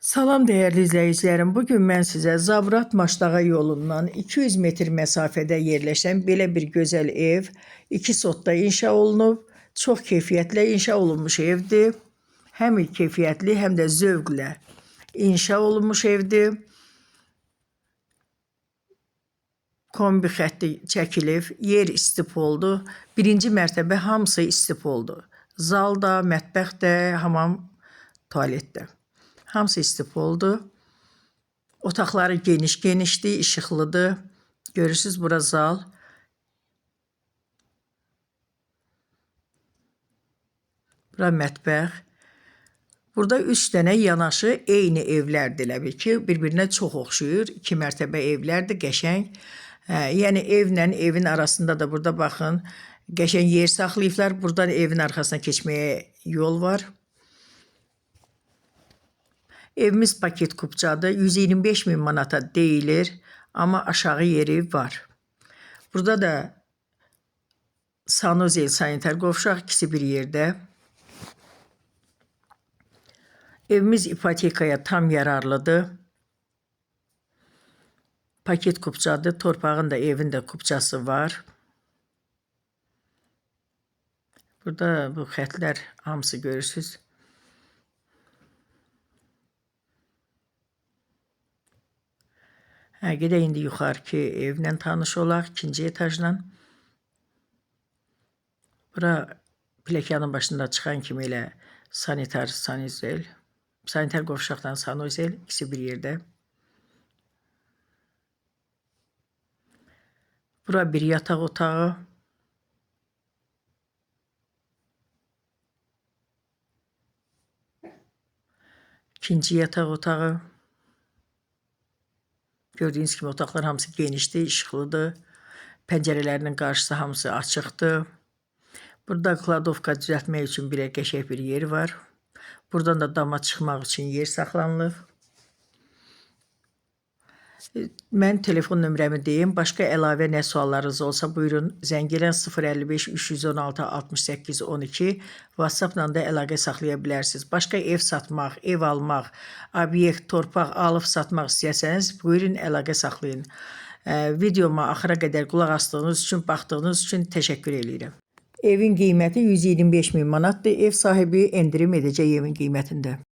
Salam değerli izleyicilerim. Bugün ben size Zabrat Maşdağa yolundan 200 metr mesafede yerleşen belə bir gözəl ev, 2 sotda inşa olunub. Çox keyfiyyətlə inşa olunmuş evdir. Həm keyfiyyətli, həm də zövqlə inşa olunmuş evdir. Kombi xətti çəkilib, yer istif oldu. Birinci mərtəbə hamısı istif oldu. Zalda, mətbəxdə, hamam, tualetdə. Hamısı istif oldu. Otaqları geniş-genişdir, işıqlıdır. Görürsünüz, bura zal. Bura mətbəx. Burada 3 dənə yanaşı eyni evlərdir, elə bil ki, bir-birinə çox oxşuyur. 2 mərtəbə evlərdir, qəşəng. Yəni evlə evin arasında da burada baxın, qəşəng yer saxlayıblar. Buradan evin arxasına keçməyə yol var. Evimiz paket kupçadır. 125 min manata deyilir. Ama aşağı yeri var. Burada da sanuzel, sanitar qovşaq ikisi bir yerdə. Evimiz ipotekaya tam yararlıdır. Paket kupçadır. Torpağın da evin de kupçası var. Burada bu xətlər hamısı görürsünüz. Gedək indi yuxarıki evlə tanış olaq, ikinci etajla. Bura plakanın başında çıxan kimi elə sanitar, sanuzel, sanitar qovşaqdan sanuzel, ikisi bir yerdə. Bura bir yataq otağı. İkinci yataq otağı. Gördüğünüz kimi otaqlar hamısı genişdir, işıqlıdır. Pəncərələrinin qarşısı hamısı açıqdır. Burada kladovka düzəltmək üçün bir qəşəng bir yer var. Buradan da dama çıxmaq üçün yer saxlanılıb. Mən telefon nömrəmi deyim. Başqa əlavə nə suallarınız olsa buyurun. Zəng edin 055 316 68 12. WhatsApp-la da əlaqə saxlaya bilərsiniz. Başqa ev satmaq, ev almaq, obyekt, torpaq alıb satmaq istəyəsəniz buyurun əlaqə saxlayın. Videoma axıra qədər qulaq asdığınız üçün, baxdığınız üçün təşəkkür edirəm. Evin qiyməti 125 min manatdır. Ev sahibi endirim edəcək evin qiymətində.